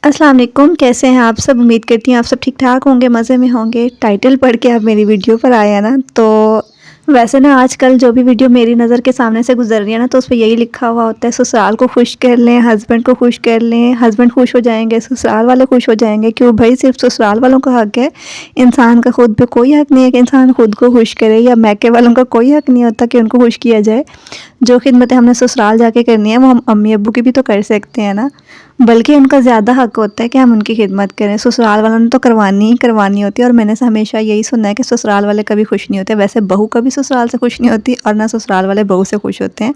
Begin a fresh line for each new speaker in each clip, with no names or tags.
अस्सलाम वालेकुम, कैसे हैं आप सब? उम्मीद करती हूँ आप सब ठीक-ठाक होंगे, मज़े में होंगे। टाइटल पढ़ के आप मेरी वीडियो पर आए हैं ना, तो वैसे ना आजकल जो भी वीडियो मेरी नज़र के सामने से गुज़र रही है ना, तो उसपे यही लिखा हुआ होता है ससुराल को खुश कर लें, हस्बैंड को खुश कर लें, हस्बैंड खुश हो जाएँगे, ससुराल वाले खुश हो जाएँगे। क्यों भई सिर्फ़ ससुराल वालों का हक है, इंसान का खुद पे कोई हक नहीं है कि इंसान खुद को खुश करे या मायके वालों का कोई हक नहीं होता कि उनको खुश किया जाए। जो खिदमतें हमने ससुराल जाके करनी है वो हम अम्मी-अब्बू की भी तो कर सकते हैं ना। बल्कि उनका ज़्यादा हक होता है कि हम उनकी खिदमत करें। ससुराल वालों ने तो करवानी ही करवानी होती है और मैंने हमेशा यही सुना है कि ससुराल वाले कभी खुश नहीं होते। वैसे बहू कभी ससुराल से खुश नहीं होती और ना ससुराल वाले बहू से खुश होते हैं।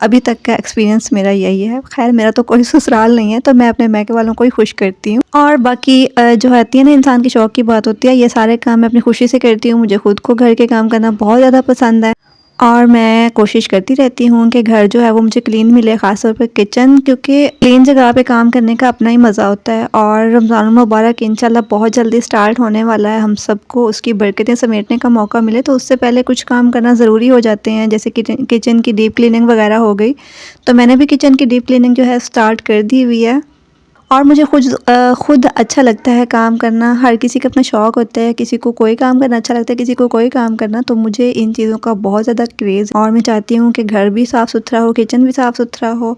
अभी तक का एक्सपीरियंस मेरा यही है। ख़ैर मेरा तो कोई ससुराल नहीं है, तो मैं अपने मायके वालों को ही खुश करती हूँ। और बाकी जो होती है ना इंसान के शौक़ की बात होती है, ये सारे काम मैं अपनी खुशी से करती हूँ। मुझे खुद को घर के काम करना बहुत ज़्यादा पसंद है। और मैं कोशिश करती रहती हूँ कि घर जो है वो मुझे क्लीन मिले, ख़ास तौर पे किचन, क्योंकि क्लीन जगह पे काम करने का अपना ही मज़ा होता है। और रमज़ान मुबारक इंशाल्लाह बहुत जल्दी स्टार्ट होने वाला है। हम सबको उसकी बरकतें समेटने का मौका मिले, तो उससे पहले कुछ काम करना ज़रूरी हो जाते हैं, जैसे किचन की डीप क्लीनिंग वगैरह हो गई। तो मैंने भी किचन की डीप क्लीनिंग जो है स्टार्ट कर दी हुई है। और मुझे खुद अच्छा लगता है काम करना। हर किसी का अपना शौक़ होता है, किसी को कोई काम करना अच्छा लगता है, किसी को कोई काम करना। तो मुझे इन चीज़ों का बहुत ज़्यादा क्रेज़, और मैं चाहती हूँ कि घर भी साफ़-सुथरा हो, किचन भी साफ़-सुथरा हो।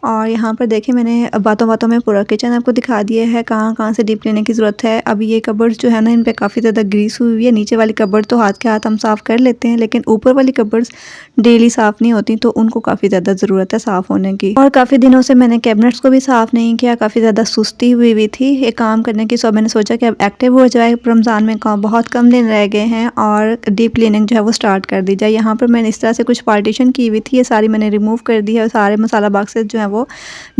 और यहाँ पर देखिए मैंने बातों-बातों में पूरा किचन आपको दिखा दिया है, कहाँ-कहाँ से डीप क्लीनिंग की ज़रूरत है। अब ये कबर्ड्स जो है ना, इन पे काफ़ी ज़्यादा ग्रीस हुई हुई है। नीचे वाली कबर्ड तो हाथ के हाथ हम साफ़ कर लेते हैं, लेकिन ऊपर वाली कबर्ड्स डेली साफ़ नहीं होती, तो उनको काफ़ी ज़्यादा ज़रूरत है साफ़ होने की। और काफ़ी दिनों से मैंने कैबिनेट्स को भी साफ़ नहीं किया, काफ़ी ज़्यादा सुस्ती हुई हुई थी ये काम करने की। सो मैंने सोचा कि अब एक्टिव हो जाए, रमज़ान में बहुत कम दिन रह गए हैं और डीप क्लीनिंग जो है वो स्टार्ट कर दी जाए। यहाँ पर मैंने इस तरह से कुछ पार्टीशन की हुई थी, ये सारी मैंने रिमूव कर दी है और सारे मसाला बॉक्सेस जो हैं वो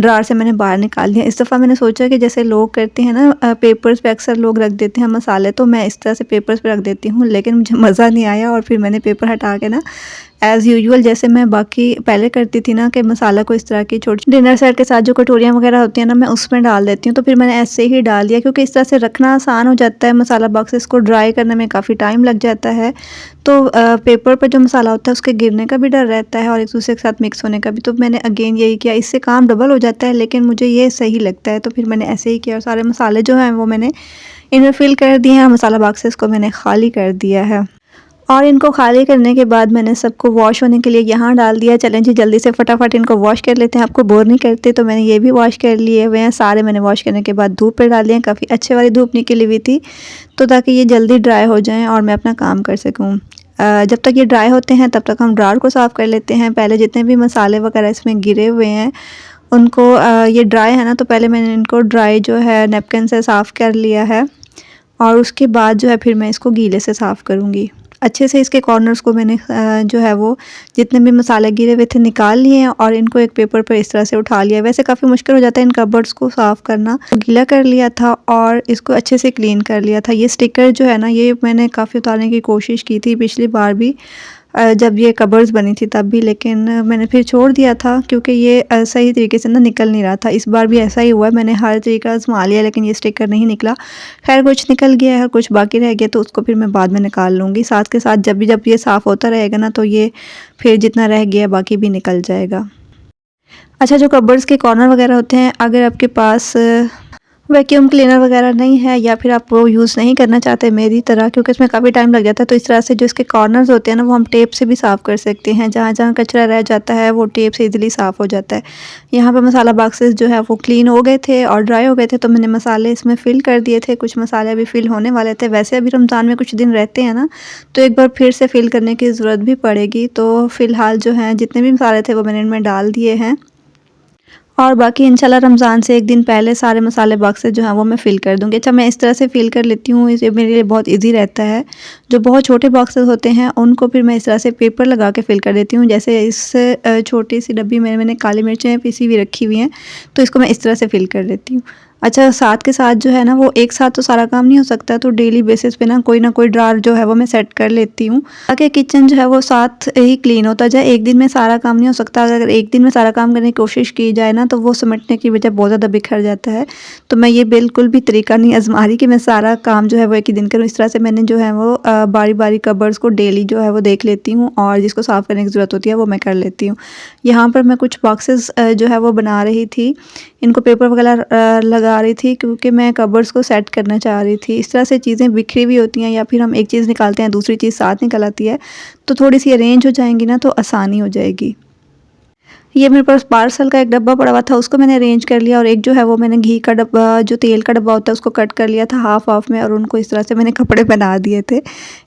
ड्रॉअर से मैंने बाहर निकाल दिया। इस दफ़ा मैंने सोचा कि जैसे लोग करते हैं ना, पेपर्स पे अक्सर लोग रख देते हैं मसाले, तो मैं इस तरह से पेपर्स पे रख देती हूँ, लेकिन मुझे मज़ा नहीं आया। और फिर मैंने पेपर हटा के ना एज़ यूजुअल जैसे मैं बाकी पहले करती थी ना, कि मसाला को इस तरह की छोटी डिनर सेट के साथ जो कटोरियाँ वगैरह होती हैं ना, मैं उसमें डाल देती हूँ। तो फिर मैंने ऐसे ही डाल दिया, क्योंकि इस तरह से रखना आसान हो जाता है। मसाला बॉक्सेस को ड्राई करने में काफ़ी टाइम लग जाता है, तो पेपर पर जो मसाला होता है उसके गिरने का भी डर रहता है और एक दूसरे के साथ मिक्स होने का भी। तो मैंने अगेन यही किया, इससे काम डबल हो जाता है, लेकिन मुझे ये सही लगता है, तो फिर मैंने ऐसे ही किया। और सारे मसाले जो हैं वो मैंने इनमें फ़िल कर दिए हैं, मसाला बॉक्सेस को मैंने खाली कर दिया है। और इनको खाली करने के बाद मैंने सबको वॉश होने के लिए यहाँ डाल दिया। चलें जी जल्दी से फटाफट इनको वॉश कर लेते हैं, आपको बोर नहीं करते। तो मैंने ये भी वॉश कर लिए हुए हैं सारे। मैंने वॉश करने के बाद धूप पे डाल दिए हैं, काफ़ी अच्छे वाली धूप निकली हुई थी, तो ताकि ये जल्दी ड्राई हो जाएँ और मैं अपना काम कर सकूँ। जब तक ये ड्राई होते हैं तब तक हम ड्रॉअर को साफ़ कर लेते हैं। पहले जितने भी मसाले वगैरह इसमें गिरे हुए हैं उनको, ये ड्राई है ना, तो पहले मैंने इनको ड्राई जो है नैपकिन से साफ़ कर लिया है, और उसके बाद जो है फिर मैं इसको गीले से साफ़ करूँगी। अच्छे से इसके कॉर्नर्स को मैंने जो है वो जितने भी मसाले गिरे हुए थे निकाल लिए हैं और इनको एक पेपर पर इस तरह से उठा लिया। वैसे काफ़ी मुश्किल हो जाता है इन कबर्ड्स को साफ़ करना, तो गीला कर लिया था और इसको अच्छे से क्लीन कर लिया था। ये स्टिकर जो है ना, ये मैंने काफ़ी उतारने की कोशिश की थी पिछली बार भी, जब ये कबर्ड्स बनी थी तब भी, लेकिन मैंने फिर छोड़ दिया था, क्योंकि ये सही तरीके से ना निकल नहीं रहा था। इस बार भी ऐसा ही हुआ है, मैंने हर तरीका आज़मा लिया लेकिन ये स्टिकर नहीं निकला। खैर कुछ निकल गया है, कुछ बाकी रह गया, तो उसको फिर मैं बाद में निकाल लूँगी। साथ के साथ जब ये साफ़ होता रहेगा ना, तो ये फिर जितना रह गया बाकी भी निकल जाएगा। अच्छा, जो कबर्ड्स के कॉर्नर वगैरह होते हैं, अगर आपके पास वैक्यूम क्लीनर वगैरह नहीं है या फिर आप वो यूज़ नहीं करना चाहते मेरी तरह, क्योंकि इसमें काफ़ी टाइम लग जाता है, तो इस तरह से जो इसके कॉर्नर्स होते हैं ना, वो हम टेप से भी साफ़ कर सकते हैं। जहाँ-जहाँ कचरा रह जाता है वो टेप से ईज़िली साफ़ हो जाता है। यहाँ पे मसाला बॉक्सेस जो है वो क्लीन हो गए थे और ड्राई हो गए थे, तो मैंने मसाले इसमें फ़िल कर दिए थे। कुछ मसाले अभी फ़िल होने वाले थे। वैसे अभी रमज़ान में कुछ दिन रहते हैं ना, तो एक बार फिर से फ़िल करने की ज़रूरत भी पड़ेगी। तो फ़िलहाल जो है जितने भी मसाले थे वो मैंने इनमें डाल दिए हैं, और बाकी इंशाल्लाह रमज़ान से एक दिन पहले सारे मसाले बॉक्सेस जो हैं वो मैं फ़िल कर दूँगी। अच्छा, मैं इस तरह से फ़िल कर लेती हूँ, ये मेरे लिए बहुत ईज़ी रहता है। जो बहुत छोटे बॉक्सेस होते हैं उनको फिर मैं इस तरह से पेपर लगा के फ़िल कर देती हूँ। जैसे इस छोटी सी डब्बी में मैंने काली मिर्चें पिसी हुई रखी हुई हैं, तो इसको मैं इस तरह से फ़िल कर देती हूँ। अच्छा, साथ के साथ जो है ना, वो एक साथ तो सारा काम नहीं हो सकता, तो डेली बेसिस पे ना कोई ड्रॉअर जो है वो मैं सेट कर लेती हूँ, ताकि किचन जो है वो साथ ही क्लीन होता जाए। एक दिन में सारा काम नहीं हो सकता, अगर एक दिन में सारा काम करने की कोशिश की जाए ना, तो वो समेटने की वजह बहुत ज़्यादा बिखर जाता है। तो मैं ये बिल्कुल भी तरीका नहीं आज़मा रही कि मैं सारा काम जो है वो एक ही दिन करूँ। इस तरह से मैंने जो है वो बारी-बारी कबर्ड्स को डेली जो है वो देख लेती हूँ, और जिसको साफ़ करने की ज़रूरत होती है वो मैं कर लेती हूँ। यहाँ पर मैं कुछ बॉक्सेस जो है वो बना रही थी। इनको पेपर वगैरह लगा रही थी क्योंकि मैं कबर्ड्स को सेट करना चाह रही थी। इस तरह से चीज़ें बिखरी हुई होती हैं या फिर हम एक चीज़ निकालते हैं दूसरी चीज़ साथ निकल आती है, तो थोड़ी सी अरेंज हो जाएंगी ना तो आसानी हो जाएगी। ये मेरे पास पार्सल का एक डब्बा पड़ा हुआ था, उसको मैंने अरेंज कर लिया और एक जो है वो मैंने घी का डब्बा, जो तेल का डब्बा होता है, उसको कट कर लिया था हाफ हाफ में और उनको इस तरह से मैंने कपड़े बना दिए थे।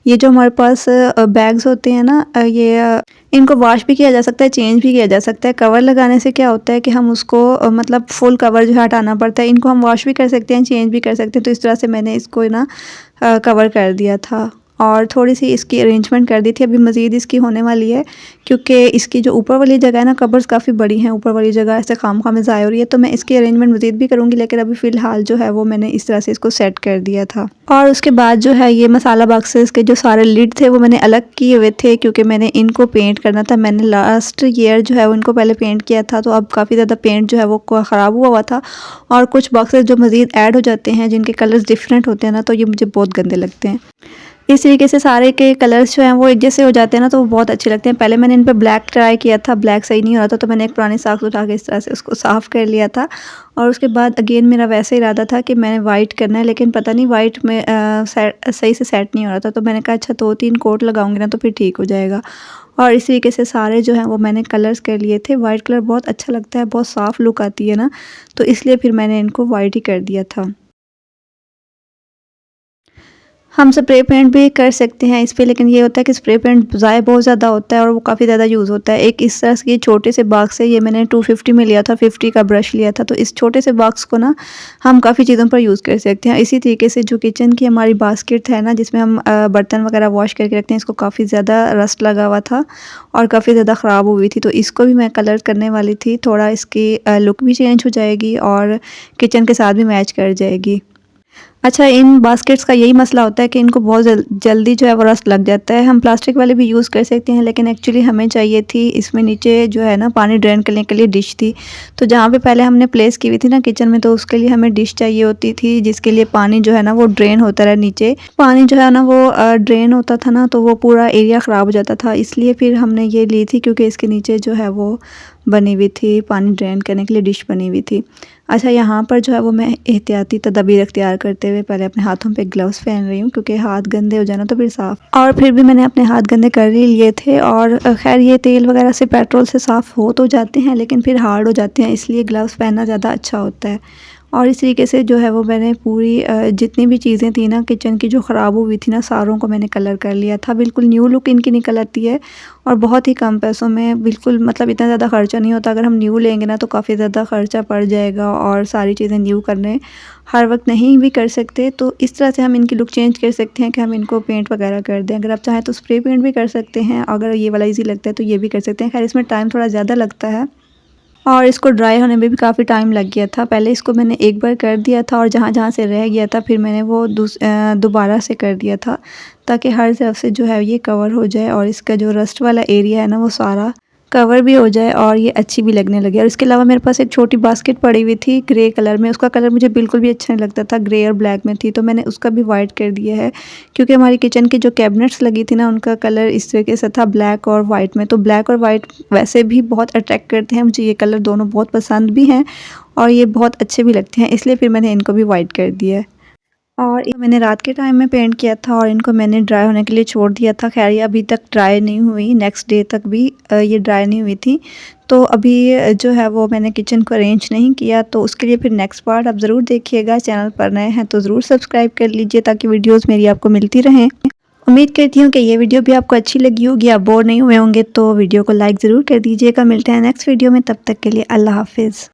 ये जो हमारे पास बैग्स होते हैं ना, इनको वॉश भी किया जा सकता है, चेंज भी किया जा सकता है। कवर लगाने से क्या होता है कि हम उसको मतलब फुल कवर जो है हटाना पड़ता है। इनको हम वॉश भी कर सकते हैं, चेंज भी कर सकते हैं। तो इस तरह से मैंने इसको ना कवर कर दिया था और थोड़ी सी इसकी अरेंजमेंट कर दी थी। अभी मज़ीद इसकी होने वाली है क्योंकि इसकी जो ऊपर वाली जगह है ना, कबर्स काफ़ी बड़ी हैं, ऊपर वाली जगह ऐसे खामखा में ज़ाया हो रही है, तो मैं इसकी अरेंजमेंट मज़ीद भी करूँगी। लेकिन अभी फ़िलहाल जो है वो मैंने इस तरह से इसको सेट कर दिया था। और उसके बाद जो है ये मसाला बॉक्सेस के जो सारे लिड थे वो मैंने अलग किए हुए थे क्योंकि मैंने इनको पेंट करना था। मैंने लास्ट ईयर जो है वो इनको पहले पेंट किया था, तो अब काफ़ी ज़्यादा पेंट जो है वो ख़राब हुआ था और कुछ बॉक्सेस जो मज़ीद ऐड हो जाते हैं जिनके कलर्स डिफरेंट होते हैं ना, तो ये मुझे बहुत गंदे लगते हैं। इस तरीके से सारे के कलर्स जो हैं वो एक जैसे हो जाते हैं ना, तो वो बहुत अच्छे लगते हैं। पहले मैंने इन पे ब्लैक ट्राई किया था, ब्लैक सही नहीं हो रहा था, तो मैंने एक पुरानी साख्त उठा के इस तरह से उसको साफ़ कर लिया था और उसके बाद अगेन मेरा वैसे इरादा था कि मैंने वाइट करना है, लेकिन पता नहीं वाइट में सही से सेट नहीं हो रहा था। तो मैंने कहा अच्छा 2-3 कोट लगाऊंगी ना तो फिर ठीक हो जाएगा। और इस तरीके से सारे जो हैं वो मैंने कलर्स कर लिए थे। वाइट कलर बहुत अच्छा लगता है, बहुत साफ़ लुक आती है ना, तो इसलिए फिर मैंने इनको वाइट ही कर दिया था। हम स्प्रे पेंट भी कर सकते हैं इस पे, लेकिन ये होता है कि स्प्रे पेंट ज़ाया बहुत ज़्यादा होता है और वो काफ़ी ज़्यादा यूज़ होता है। एक इस तरह से छोटे से बॉक्स से ये मैंने 250 में लिया था, 50 का ब्रश लिया था, तो इस छोटे से बॉक्स को ना हम काफ़ी चीज़ों पर यूज़ कर सकते हैं। इसी तरीके से जो किचन की हमारी बास्केट है ना, जिसमें हम बर्तन वगैरह वॉश करके रखते हैं, इसको काफ़ी ज़्यादा रस्ट लगा हुआ था और काफ़ी ज़्यादा ख़राब हुई थी, तो इसको भी मैं कलर करने वाली थी। थोड़ा इसकी लुक भी चेंज हो जाएगी और किचन के साथ भी मैच कर जाएगी। अच्छा, इन बास्केट्स का यही मसला होता है कि इनको बहुत जल्दी जो है वो रस्ट लग जाता है। हम प्लास्टिक वाले भी यूज़ कर सकते हैं, लेकिन एक्चुअली हमें चाहिए थी इसमें नीचे जो है ना पानी ड्रेन करने के लिए डिश थी। तो जहाँ पे पहले हमने प्लेस की हुई थी ना किचन में, तो उसके लिए हमें डिश चाहिए होती थी जिसके लिए पानी जो है ना वो ड्रेन होता रहा नीचे। पानी जो है ना वो ड्रेन होता था ना, तो वो पूरा एरिया ख़राब हो जाता था, इसलिए फिर हमने ये ली थी क्योंकि इसके नीचे जो है वो बनी हुई थी, पानी ड्रेन करने के लिए डिश बनी हुई थी। अच्छा, यहाँ पर जो है वो मैं एहतियाती तदबीर इख्तियार करते हुए पहले अपने हाथों पे ग्लव्स पहन रही हूँ क्योंकि हाथ गंदे हो जाना तो फिर साफ़, और फिर भी मैंने अपने हाथ गंदे कर ही लिए थे। और खैर ये तेल वगैरह से पेट्रोल से साफ़ हो तो जाते हैं लेकिन फिर हार्ड हो जाते हैं, इसलिए ग्लव्स पहनना ज़्यादा अच्छा होता है। और इस तरीके से जो है वो मैंने पूरी जितनी भी चीज़ें थी ना किचन की जो ख़राब हुई थी ना, सारों को मैंने कलर कर लिया था। बिल्कुल न्यू लुक इनकी निकल आती है और बहुत ही कम पैसों में, बिल्कुल मतलब इतना ज़्यादा ख़र्चा नहीं होता। अगर हम न्यू लेंगे ना तो काफ़ी ज़्यादा ख़र्चा पड़ जाएगा और सारी चीज़ें न्यू करने हर वक्त नहीं भी कर सकते। तो इस तरह से हम इनकी लुक चेंज कर सकते हैं कि हम इनको पेंट वगैरह कर दें। अगर आप चाहें तो स्प्रे पेंट भी कर सकते हैं, अगर ये वाला ईज़ी लगता है तो ये भी कर सकते हैं। खैर इसमें टाइम थोड़ा ज़्यादा लगता है और इसको ड्राई होने में भी काफ़ी टाइम लग गया था। पहले इसको मैंने एक बार कर दिया था और जहाँ-जहाँ से रह गया था फिर मैंने वो दोबारा से कर दिया था, ताकि हर तरफ से जो है ये कवर हो जाए और इसका जो रस्ट वाला एरिया है ना वो सारा कवर भी हो जाए और ये अच्छी भी लगने लगे। और इसके अलावा मेरे पास एक छोटी बास्केट पड़ी हुई थी ग्रे कलर में, उसका कलर मुझे बिल्कुल भी अच्छा नहीं लगता था, ग्रे और ब्लैक में थी, तो मैंने उसका भी वाइट कर दिया है क्योंकि हमारी किचन की जो कैबिनेट्स लगी थी ना उनका कलर इस तरीके से था, ब्लैक और वाइट में। तो ब्लैक और वाइट वैसे भी बहुत अट्रैक्ट करते हैं, मुझे ये कलर दोनों बहुत पसंद भी हैं और ये बहुत अच्छे भी लगते हैं, इसलिए फिर मैंने इनको भी वाइट कर दिया है। और ये मैंने रात के टाइम में पेंट किया था और इनको मैंने ड्राई होने के लिए छोड़ दिया था। खैर ये अभी तक ड्राई नहीं हुई, नेक्स्ट डे तक भी ये ड्राई नहीं हुई थी। तो अभी जो है वो मैंने किचन को अरेंज नहीं किया, तो उसके लिए फिर नेक्स्ट पार्ट आप ज़रूर देखिएगा। चैनल पर नए हैं तो ज़रूर सब्सक्राइब कर लीजिए ताकि वीडियोज़ मेरी आपको मिलती रहें। उम्मीद करती हूँ कि ये वीडियो भी आपको अच्छी लगी होगी, आप बोर नहीं हुए होंगे, तो वीडियो को लाइक ज़रूर कर दीजिएगा। मिलते हैं नेक्स्ट वीडियो में, तब तक के लिए अल्लाह हाफिज़।